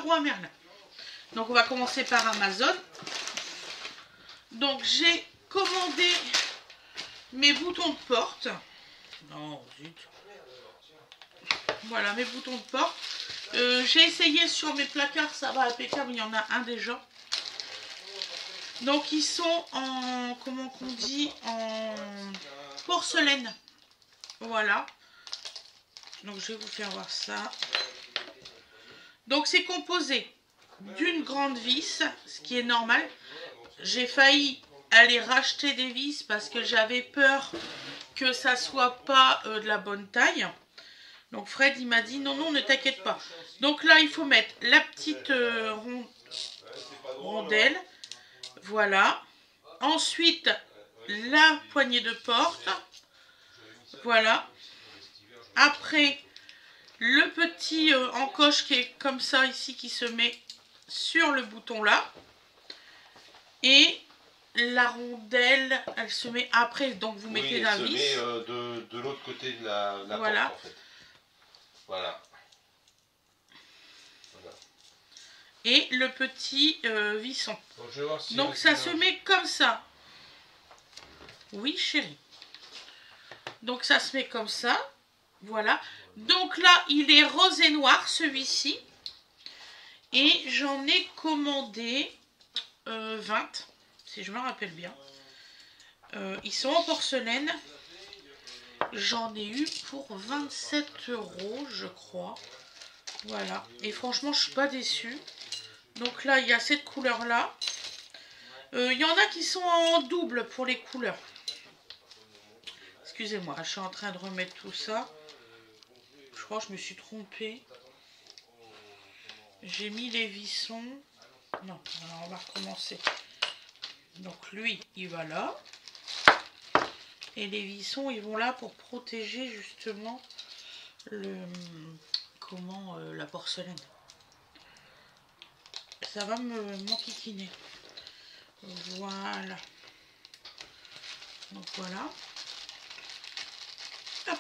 Leroy Merlin. Donc on va commencer par Amazon. Donc j'ai commandé mes boutons de porte. Non, zut. Voilà mes boutons de porte. J'ai essayé sur mes placards, ça va impeccable, il y en a un déjà. Donc ils sont en, comment qu'on dit, en porcelaine. Voilà. Donc je vais vous faire voir ça. Donc c'est composé d'une grande vis, ce qui est normal. J'ai failli aller racheter des vis parce que j'avais peur que ça soit pas de la bonne taille. Donc Fred il m'a dit non non ne t'inquiète pas. Donc là il faut mettre la petite rondelle. Voilà. Ensuite la poignée de porte. Voilà. Après le petit encoche qui est comme ça ici qui se met sur le bouton là. Et la rondelle elle se met après. Donc vous mettez la vis. Elle se met de l'autre côté de la voilà. porte en fait. Voilà. Et le petit visson. Si donc ça se met comme ça. Oui chérie. Donc ça se met comme ça. Voilà. Donc là il est rose et noir celui-ci. Et j'en ai commandé 20. Si je me rappelle bien. Ils sont en porcelaine. J'en ai eu pour 27 € je crois. Voilà. Et franchement je suis pas déçue. Donc là, il y a cette couleur-là. Il y en a qui sont en double pour les couleurs. Excusez-moi, je suis en train de remettre tout ça. Je crois que je me suis trompée. J'ai mis les vissons. Non, alors on va recommencer. Donc lui, il va là. Et les vissons, ils vont là pour protéger justement la porcelaine. Ça va m'enquiquiner. Voilà. Donc voilà. Hop.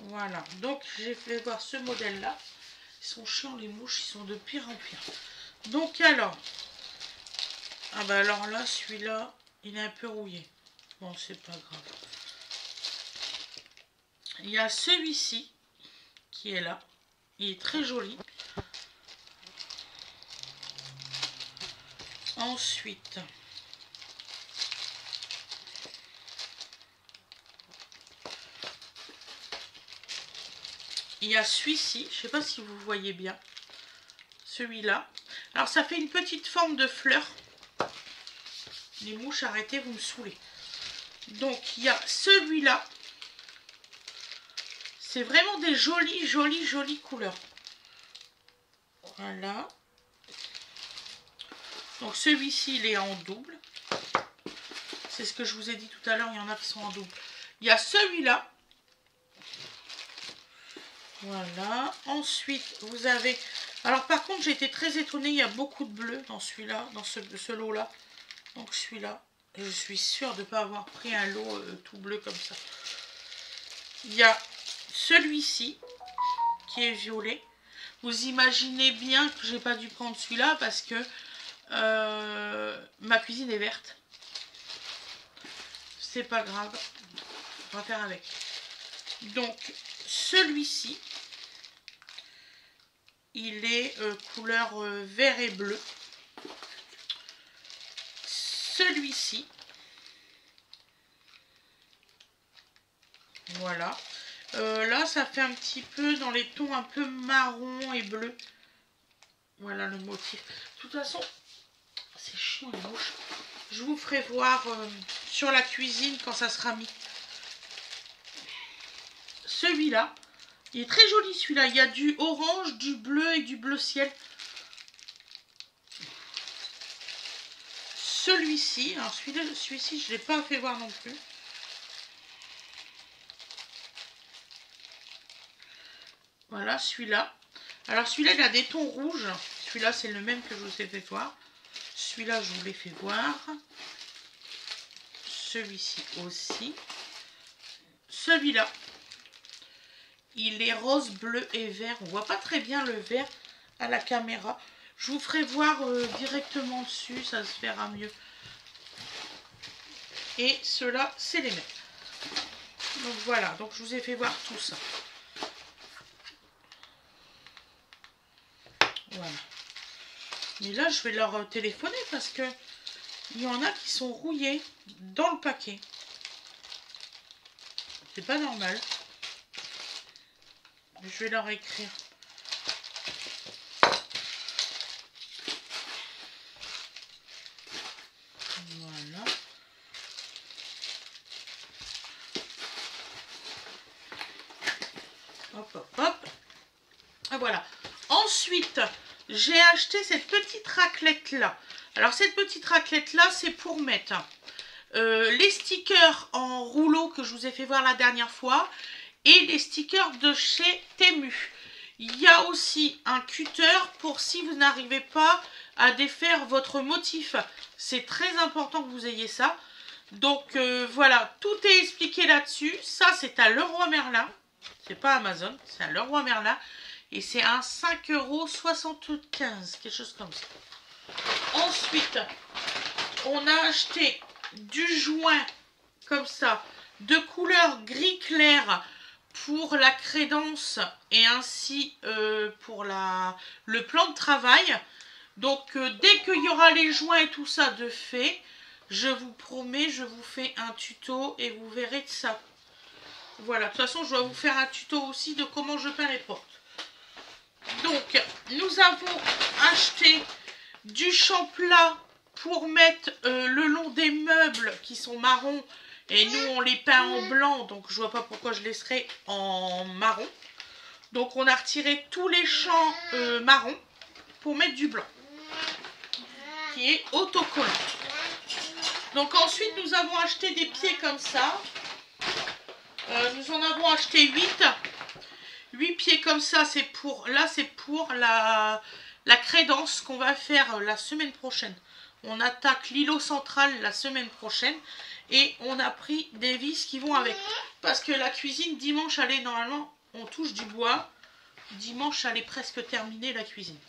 Voilà. Donc j'ai fait voir ce modèle là. Ils sont chiants les mouches, ils sont de pire en pire. Donc alors. Ah bah alors là, celui-là, il est un peu rouillé. Bon, c'est pas grave. Il y a celui-ci qui est là. Il est très joli. Ensuite, il y a celui-ci, je ne sais pas si vous voyez bien, celui-là. Alors ça fait une petite forme de fleur. Les mouches, arrêtez, vous me saoulez. Donc il y a celui-là. C'est vraiment des jolies couleurs. Voilà. Donc celui-ci, il est en double. C'est ce que je vous ai dit tout à l'heure, il y en a qui sont en double. Il y a celui-là. Voilà. Ensuite, vous avez... Alors par contre, j'ai été très étonnée, il y a beaucoup de bleu dans celui-là, dans ce lot-là. Donc celui-là, je suis sûre de ne pas avoir pris un lot tout bleu comme ça. Il y a celui-ci qui est violet. Vous imaginez bien que j'ai pas dû prendre celui-là parce que ma cuisine est verte. C'est pas grave. On va faire avec. Donc, celui-ci, il est couleur vert et bleu. Celui-ci, voilà. Là, ça fait un petit peu dans les tons un peu marron et bleu. Voilà le motif. De toute façon, c'est chiant les mouches. Je vous ferai voir sur la cuisine quand ça sera mis. Celui-là, il est très joli celui-là. Il y a du orange, du bleu et du bleu ciel. Celui-ci, alors celui-ci, je ne l'ai pas fait voir non plus. Voilà, celui-là. Alors celui-là, il a des tons rouges. Celui-là, c'est le même que je vous ai fait voir. Celui-là, je vous l'ai fait voir. Celui-ci aussi. Celui-là, il est rose, bleu et vert. On voit pas très bien le vert à la caméra. Je vous ferai voir directement dessus, ça se verra mieux. Et ceux-là, c'est les mêmes. Donc voilà, donc je vous ai fait voir tout ça. Voilà. Mais là, je vais leur téléphoner parce que il y en a qui sont rouillés dans le paquet. C'est pas normal. Je vais leur écrire. Voilà. Hop, hop, hop. Et voilà. Ensuite, j'ai acheté cette petite raclette là. Alors cette petite raclette là, c'est pour mettre les stickers en rouleau que je vous ai fait voir la dernière fois et les stickers de chez Temu. Il y a aussi un cutter pour si vous n'arrivez pas à défaire votre motif. C'est très important que vous ayez ça. Donc voilà, tout est expliqué là-dessus. Ça c'est à Leroy Merlin. C'est pas Amazon, c'est à Leroy Merlin. Et c'est un 5,75 €, quelque chose comme ça. Ensuite, on a acheté du joint comme ça, de couleur gris clair pour la crédence et ainsi pour le plan de travail. Donc dès qu'il y aura les joints et tout ça de fait, je vous promets, je vous fais un tuto et vous verrez de ça. Voilà, de toute façon je dois vous faire un tuto aussi de comment je peins les portes. Donc nous avons acheté du champ plat pour mettre le long des meubles qui sont marrons et nous on les peint en blanc, donc je vois pas pourquoi je laisserai en marron. Donc on a retiré tous les champs marrons pour mettre du blanc qui est autocollant. Donc ensuite nous avons acheté des pieds comme ça. Nous en avons acheté 8 pieds comme ça. C'est pour la crédence qu'on va faire la semaine prochaine. On attaque l'îlot central la semaine prochaine et on a pris des vis qui vont avec. Parce que la cuisine, dimanche, elle est normalement, on touche du bois. Dimanche, elle est presque terminée la cuisine.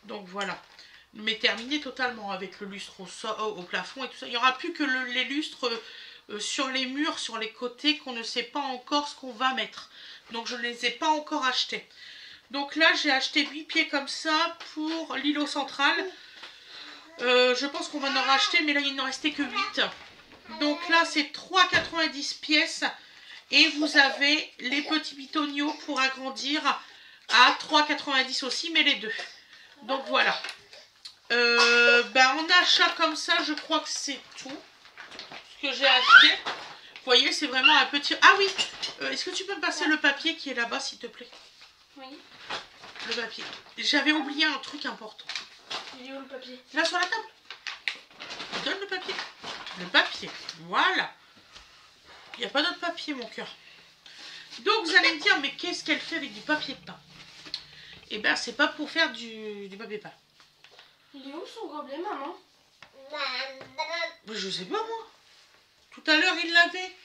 Donc voilà. Mais terminée totalement avec le lustre au plafond et tout ça. Il n'y aura plus que les lustres sur les murs, sur les côtés, qu'on ne sait pas encore ce qu'on va mettre. Donc je ne les ai pas encore achetés. Donc là, j'ai acheté 8 pieds comme ça pour l'îlot central. Je pense qu'on va en racheter, mais là, il n'en restait que 8. Donc là, c'est 3,90 pièces. Et vous avez les petits bitoniaux pour agrandir à 3,90 aussi, mais les deux. Donc voilà. En achat comme ça, je crois que c'est tout ce que j'ai acheté. Vous voyez, c'est vraiment un petit... Ah oui, est-ce que tu peux me passer le papier qui est là-bas, s'il te plaît? Oui. Le papier. J'avais oublié un truc important. Il est où le papier? Là, sur la table. Donne le papier. Le papier. Voilà. Il n'y a pas d'autre papier, mon cœur. Donc, vous allez me dire, mais qu'est-ce qu'elle fait avec du papier peint? Eh bien, c'est pas pour faire du papier peint. Il est où son gobelet, maman? Je sais pas, moi. Tout à l'heure, il l'avait.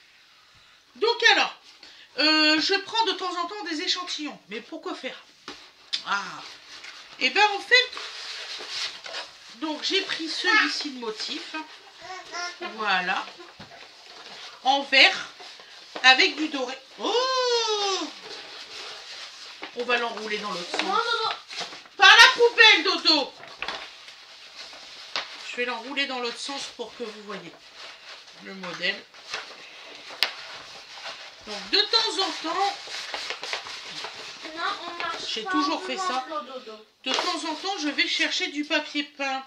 Donc, alors, je prends de temps en temps des échantillons. Mais pourquoi faire? Ah. Eh bien, en fait, donc j'ai pris celui-ci de motif. Voilà. En vert. Avec du doré. Oh! On va l'enrouler dans l'autre sens. Non, Dodo. Par la poubelle, Dodo! Je vais l'enrouler dans l'autre sens pour que vous voyez le modèle. Donc, de temps en temps, Non, on marche j'ai pas toujours fait devant ça. le Dodo. De temps en temps, je vais chercher du papier peint.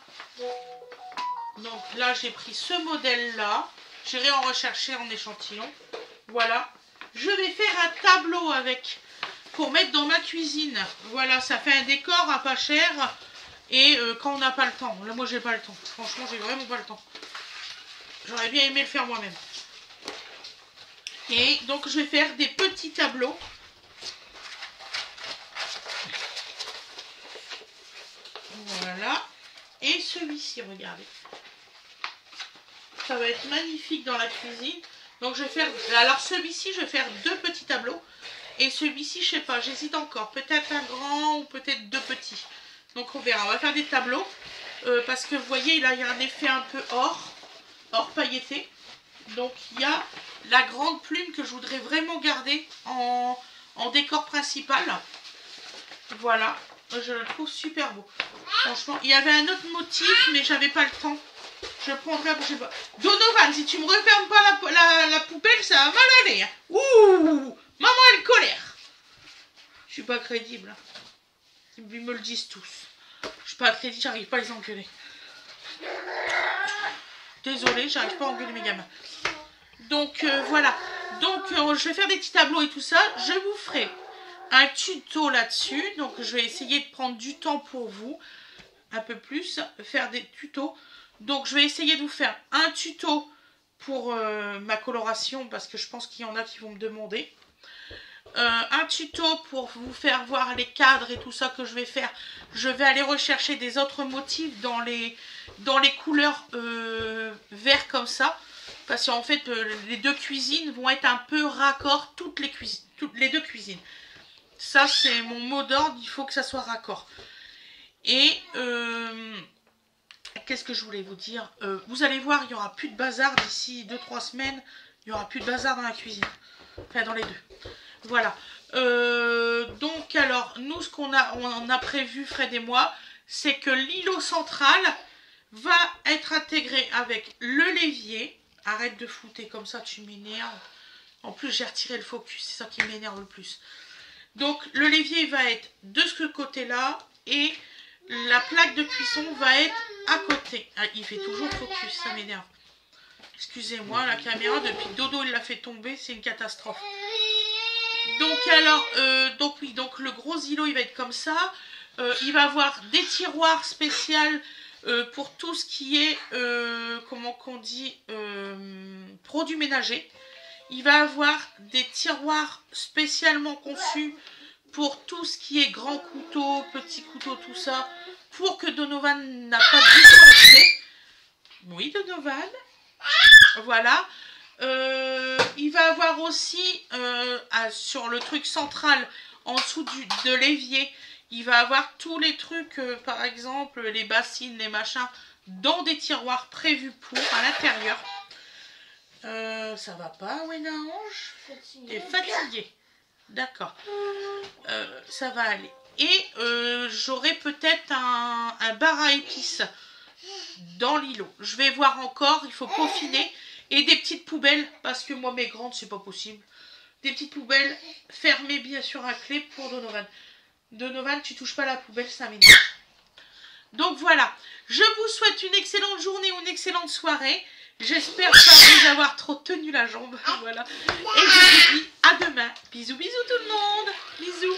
Donc là, j'ai pris ce modèle-là. J'irai en rechercher en échantillon. Voilà. Je vais faire un tableau avec pour mettre dans ma cuisine. Voilà, ça fait un décor à pas cher. Et quand on n'a pas le temps. Là, moi, j'ai pas le temps. Franchement, j'ai vraiment pas le temps. J'aurais bien aimé le faire moi-même. Et donc, je vais faire des petits tableaux. Voilà. Et celui-ci, regardez. Ça va être magnifique dans la cuisine. Donc, je vais faire... Alors, celui-ci, je vais faire 2 petits tableaux. Et celui-ci, je sais pas, j'hésite encore. Peut-être un grand ou peut-être 2 petits. Donc on verra, on va faire des tableaux. Parce que vous voyez, là, il y a un effet un peu or pailleté. Donc il y a la grande plume que je voudrais vraiment garder en décor principal. Voilà, je le trouve super beau. Franchement, il y avait un autre motif, mais j'avais pas le temps. Je prendrai, je sais pas. Donovan, si tu me refermes pas la poubelle, ça va mal aller. Hein. Ouh, maman, elle colère. Je suis pas crédible. Ils me le disent tous. Je suis pas crédible, j'arrive pas à les engueuler. Désolée, j'arrive pas à engueuler mes gamins. Donc voilà. Donc je vais faire des petits tableaux et tout ça. Je vous ferai un tuto là-dessus. Donc je vais essayer de prendre du temps pour vous. Un peu plus. Faire des tutos. Donc je vais essayer de vous faire un tuto pour ma coloration. Parce que je pense qu'il y en a qui vont me demander. Un tuto pour vous faire voir les cadres et tout ça que je vais faire. Je vais aller rechercher des autres motifs dans les couleurs vert comme ça. Parce qu'en fait, les deux cuisines vont être un peu raccord, toutes les deux cuisines. Ça, c'est mon mot d'ordre, il faut que ça soit raccord. Et, qu'est-ce que je voulais vous dire? Vous allez voir, il n'y aura plus de bazar d'ici 2-3 semaines. Il n'y aura plus de bazar dans la cuisine. Enfin, dans les deux. Voilà. Donc, alors, nous, ce qu'on a prévu, Fred et moi, c'est que l'îlot central va être intégré avec le l'évier. Arrête de flouter comme ça, tu m'énerves. En plus, j'ai retiré le focus, c'est ça qui m'énerve le plus. Donc, le l'évier va être de ce côté-là et la plaque de cuisson va être à côté. Ah, il fait toujours focus, ça m'énerve. Excusez-moi, la caméra, depuis que Dodo il l'a fait tomber, c'est une catastrophe. Donc, alors, donc le gros îlot, il va être comme ça. Il va avoir des tiroirs spéciaux pour tout ce qui est, comment qu'on dit, produits ménagers. Il va avoir des tiroirs spécialement conçus pour tout ce qui est grands couteaux, petits couteaux, tout ça, pour que Donovan n'a pas de difficulté. Oui, Donovan. Voilà. Il va avoir aussi, sur le truc central, en dessous de l'évier, il va avoir tous les trucs, par exemple, les bassines, les machins, dans des tiroirs prévus pour, à l'intérieur. Ça va pas, Wena Ange? T'es fatiguée. D'accord. Ça va aller. Et j'aurai peut-être un bar à épices dans l'îlot. Je vais voir encore, il faut peaufiner. Et des petites poubelles, parce que moi, mes grandes, c'est pas possible. Des petites poubelles fermées, bien sûr, à clé pour Donovan. Donovan, tu touches pas la poubelle, ça m'énerve. Donc voilà, je vous souhaite une excellente journée ou une excellente soirée. J'espère pas vous avoir trop tenu la jambe. Voilà. Et je vous dis à demain. Bisous, bisous tout le monde. Bisous.